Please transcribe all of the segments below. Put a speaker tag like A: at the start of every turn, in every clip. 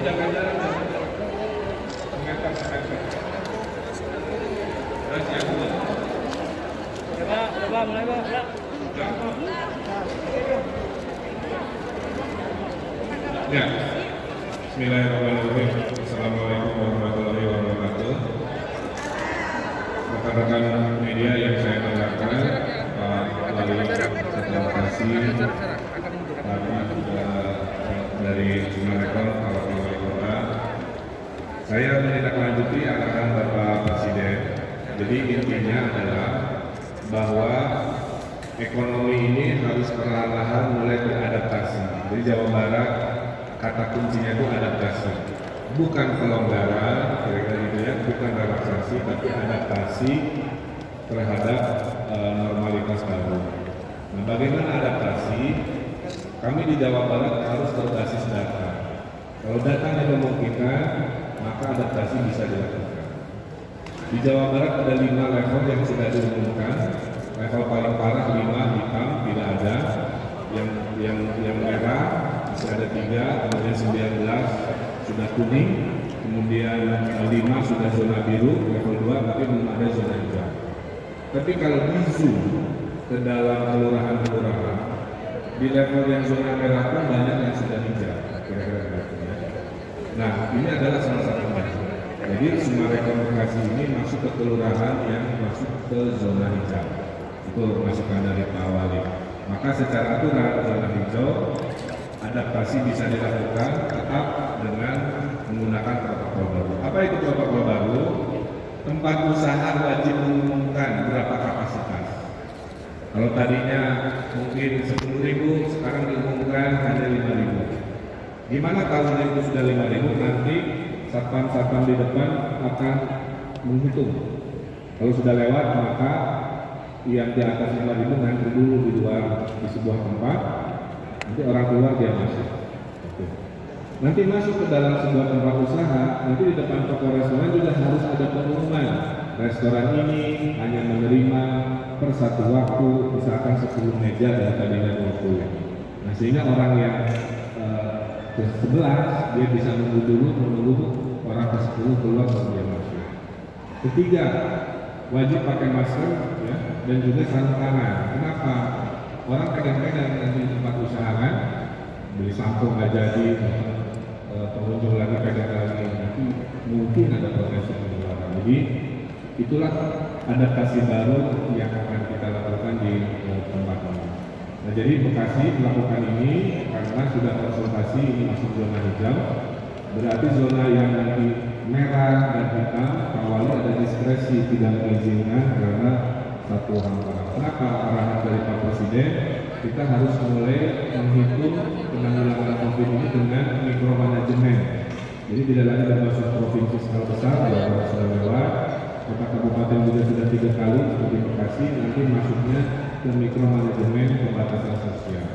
A: jaga jarak meter. Terus yang kedua.
B: Coba mulai Pak.
A: Ya. Bismillahirrahmanirrahim. Assalamualaikum warahmatullahi wabarakatuh. Rekan-rekan media yang saya banggakan, Pak Wali terima kasih dari Sumarekon, Pak Wali Kota. Saya menindaklanjuti arahan Bapak Presiden. Jadi intinya adalah bahwa ekonomi ini harus perlahan-lahan mulai beradaptasi. Jadi Jawa Barat kata kuncinya itu adaptasi, bukan pelonggaran, kira-kira gitu ya, bukan relaksasi, tapi adaptasi terhadap normalitas baru. Nah, bagaimana adaptasi? Kami di Jawa Barat harus berbasis data. Kalau datanya memungkinkan, maka adaptasi bisa dilakukan. Di Jawa Barat ada 5 level yang sudah diumumkan. Level paling parah 5 hitam tidak ada, yang merah masih ada 3, kemudian 19 sudah kuning, kemudian 5 sudah zona biru, level 2 tapi belum ada zona hijau. Tapi kalau di zoom ke dalam kelurahan-kelurahan, di level yang zona merah pun banyak yang sudah hijau, kira-kira begitu ya. Nah, ini adalah salah satunya. Jadi Sumarekon Bekasi ini masuk ke kelurahan yang masuk ke zona hijau. Itu masukan dari Pak Wali. Maka secara aturan zona hijau adaptasi bisa dilakukan tetap dengan menggunakan protokol baru. Apa itu protokol baru? Tempat usaha wajib mengumumkan berapa kapasitas. Kalau tadinya mungkin 10.000, sekarang diumumkan hanya 5.000. Gimana kalau itu sudah 5.000, nanti satpam-satpam di depan akan menghitung. Kalau sudah lewat, maka yang di atas 5.000 nanti dulu di luar di sebuah tempat, nanti orang keluar dia masuk. Oke. Nanti masuk ke dalam sebuah tempat usaha, nanti di depan toko restoran juga harus ada pengumuman. Restoran ini hanya menerima per satu waktu, misalkan 10 meja dari tadinya 20. Nah, sehingga orang yang ke 11 dia bisa menunggu orang ke 10 keluar baru dia masuk. Ketiga, wajib pakai masker ya, dan juga sarung tangan. Kenapa? Orang pegang-pegang nanti tempat usaha kan, beli sampo nggak jadi, pengunjung lagi pegang lagi, nanti mungkin ada potensi penularan. Jadi itulah adaptasi baru yang akan kita lakukan di tempat ini. Nah, jadi Bekasi melakukan ini karena sudah konsultasi ini masuk zona hijau, berarti zona yang nanti merah dan hitam, Pak Wali ada diskresi tidak mengizinkan karena satu hal. Kenapa arahan dari Pak Presiden? Kita harus mulai menghitung penanggulangan COVID ini dengan mikromanajemen. Jadi tidak lagi berbasis provinsi skala besar, Jawa sudah lewat, kota kabupaten juga sudah 3 kali seperti Bekasi, nanti masuknya ke mikromanajemen pembatasan sosial.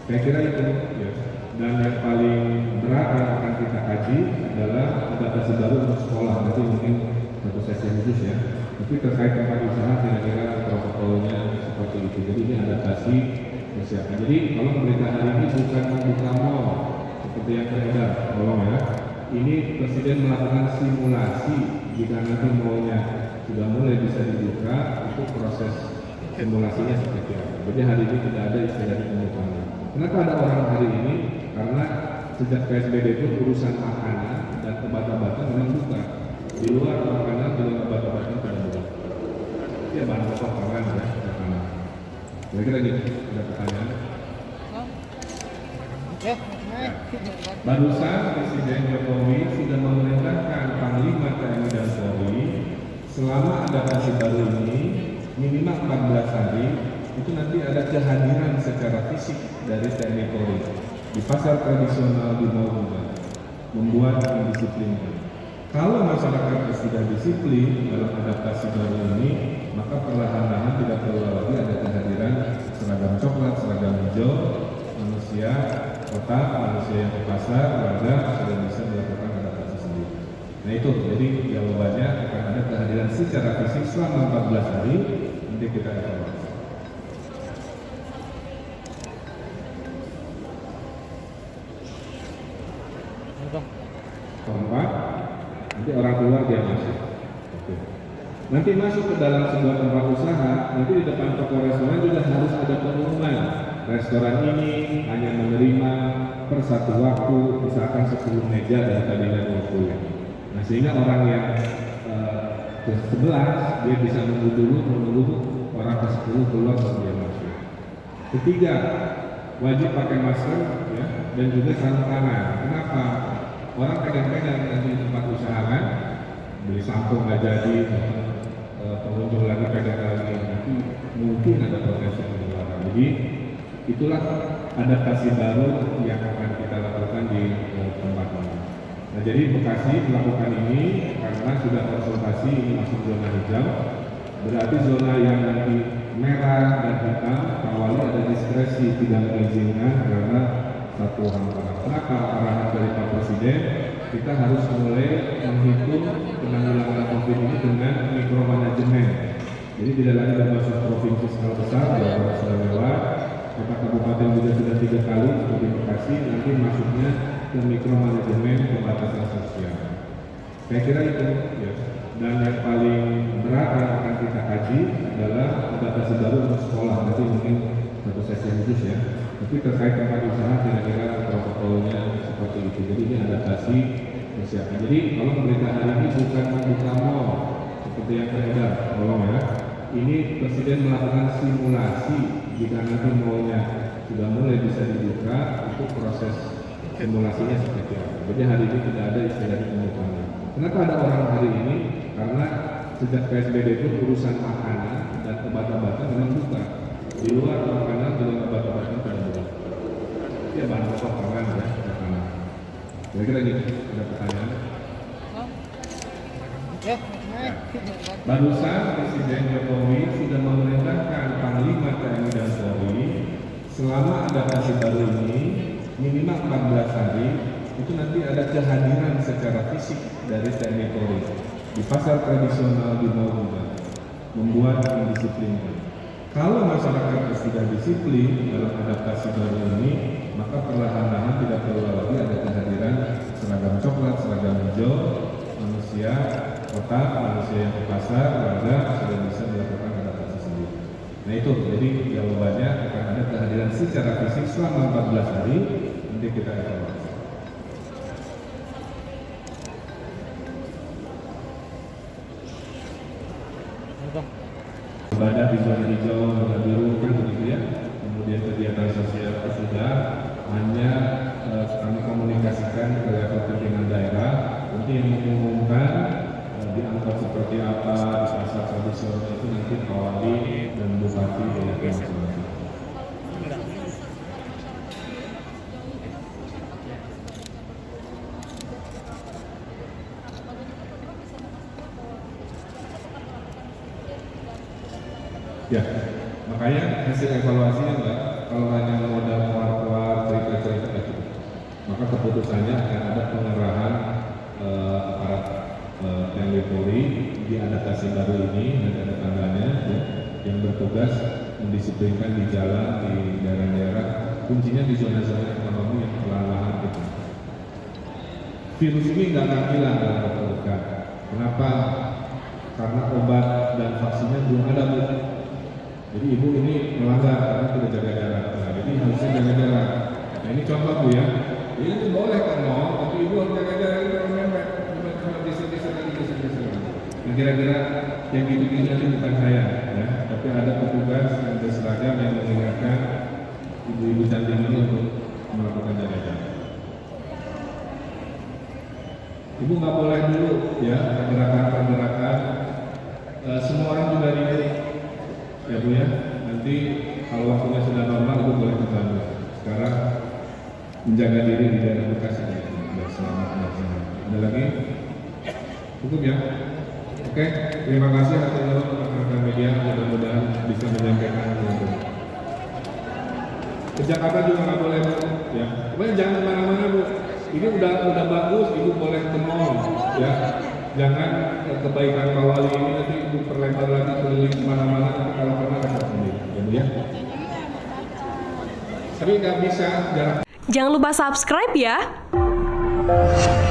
A: Saya kira itu ya. Dan yang paling berat yang akan kita kaji adalah adaptasi baru untuk sekolah. Nanti mungkin satu sesi khusus ya. Tapi terkait tempat usaha kira-kira protokolnya seperti itu. Jadi ini adaptasi persiapan. Jadi kalau pemerintah hari ini bukan membuka mal seperti yang beredar, tolong ya. Ini Presiden melakukan simulasi jika nanti mallnya sudah mulai bisa dibuka, itu proses simulasinya seperti apa. Jadi hari ini tidak ada istilah pembukaan. Kenapa ada orang hari ini? Karena sejak PSBB itu urusan makanan dan obat-obatan memang buka. Di luar makanan, di luar obat-obatan tidak buka. Ya bahan pokok pangan ya, makanan. Kira-kira gitu, ada pertanyaan? Barusan Presiden Jokowi sudah memerintahkan Panglima TNI dan Polri selama adaptasi baru ini minimal 14 hari itu nanti ada kehadiran secara fisik dari TNI Polri di pasar tradisional di Maluku, membuat mendisiplinkan. Kalau masyarakat sudah disiplin dalam adaptasi baru ini, maka perlahan-lahan tidak perlu lagi ada kehadiran seragam coklat, seragam hijau, manusia kota, manusia yang ke pasar, warga sudah bisa melakukan adaptasi sendiri. Nah itu, jadi jawabannya akan ada kehadiran secara fisik selama 14 hari, nanti kita evaluasi. Keempat, nanti orang keluar dia masuk. Oke. Nanti masuk ke dalam sebuah tempat usaha, nanti di depan toko restoran juga harus ada pengumuman. Restoran ini hanya menerima per satu waktu, misalkan 10 meja dari tadinya 20. Nah, sehingga orang yang ke 11 dia bisa menunggu orang ke 10 keluar sebelum dia masuk. Ketiga, wajib pakai masker ya, dan juga sarung tangan. Kenapa? Orang kadang-kadang nanti di tempat usaha kan beli sampo nggak jadi, pengunjung lagi pegang lagi, nanti mungkin ada potensi penularan. Jadi itulah adaptasi baru yang akan kita lakukan di tempat ini. Nah, jadi Bekasi melakukan ini karena sudah konsultasi ini masuk zona hijau, berarti zona yang nanti merah dan hitam awalnya ada diskresi tidak mengizinkan karena satu hal. Kenapa arahan dari Pak Presiden kita harus mulai menghitung penanggulangan COVID ini dengan mikromanajemen. Jadi tidak lagi berbasis provinsi skala besar, Jawa sudah lewat, kota kabupaten juga sudah 3 kali seperti Bekasi, nanti masuknya ke mikromanajemen pembatasan sosial. Saya kira itu ya. Dan yang paling berat yang akan kita kaji adalah adaptasi baru untuk sekolah. Nanti mungkin satu sesi khusus ya. Tapi terkait tempat usaha kira-kira protokolnya seperti itu. Jadi ini adaptasi persiapan. Jadi kalau pemerintah hari ini bukan membuka mal seperti yang beredar, tolong ya. Ini Presiden melakukan simulasi jika nanti malnya sudah mulai bisa dibuka, itu proses simulasinya seperti apa. Jadi hari ini tidak ada istilah pembukaan. Kenapa ada orang hari ini? Karena sejak PSBB itu urusan makanan dan obat-obatan memang buka. Di luar makanan dan obat-obatan tidak buka. Ya bahan pokok pangan ya, makanan. Kira-kira gitu, ada pertanyaan? Barusan Presiden Jokowi sudah memerintahkan Panglima TNI dan Polri selama adaptasi baru ini minimal 14 hari itu nanti ada kehadiran secara fisik dari TNI Polri di pasar tradisional di Mall juga membuat mendisiplinkan. Kalau masyarakat sudah disiplin dalam adaptasi baru ini, maka perlahan-lahan tidak perlu lagi ada kehadiran seragam coklat, seragam hijau, manusia kota, manusia yang ke pasar, warga sudah bisa melakukan adaptasi sendiri. Nah itu, jadi jawabannya akan ada kehadiran secara fisik selama 14 hari, nanti kita evaluasi. Ibadah di zona hijau, zona biru kan begitu ya. Kemudian kegiatan sosial itu sudah hanya kami komunikasikan ke level pimpinan daerah. Nanti yang mengumumkan diangkat seperti apa di pasar tradisional itu nanti Kawali dan Bupati daerah masing-masing. Ya, makanya hasil evaluasinya enggak, kalau hanya modal keluar cerita-cerita itu, maka keputusannya akan ada pengerahan aparat TNI Polri di adaptasi baru ini, dan ada tandanya ya, yang bertugas mendisiplinkan di jalan di daerah-daerah, kuncinya di zona-zona ekonomi yang perlahan-lahan itu. Virus ini nggak akan hilang dalam waktu dekat. Kenapa? Karena obat dan vaksinnya belum ada, Bu. Jadi ibu ini melanggar karena tidak jaga jarak. Nah, jadi harusnya jaga jarak. Nah ini contoh Bu ya. Ini tuh boleh kan mau, tapi ibu harus jaga jarak itu harus mepet. Cuma desa-desa lagi desa-desa. Nah kira-kira yang gitu-gitu nanti bukan saya, ya. Tapi ada petugas yang berseragam yang mengingatkan ibu-ibu cantik ini untuk melakukan jaga jarak. Ibu nggak boleh dulu ya pergerakan-pergerakan. Semua orang juga ribut. Ya Bu ya, nanti kalau waktunya sudah normal Ibu boleh kembali. Sekarang menjaga diri di daerah Bekasi biar selamat. Ada lagi? Cukup ya? Oke, terima kasih atas rekan-rekan media, mudah-mudahan bisa menyampaikan itu. Ke Jakarta juga nggak boleh Bu, ya. Pokoknya jangan kemana-mana Bu. Ini udah bagus, Ibu boleh ke mall, ya. Jangan kebaikan Kawali ini nanti Ibu perlebar lagi keliling kemana-mana, nanti kalau pernah dapat sendiri, ya Bu ya. Tapi nggak bisa jarak.
B: Jangan lupa subscribe ya.
A: Thank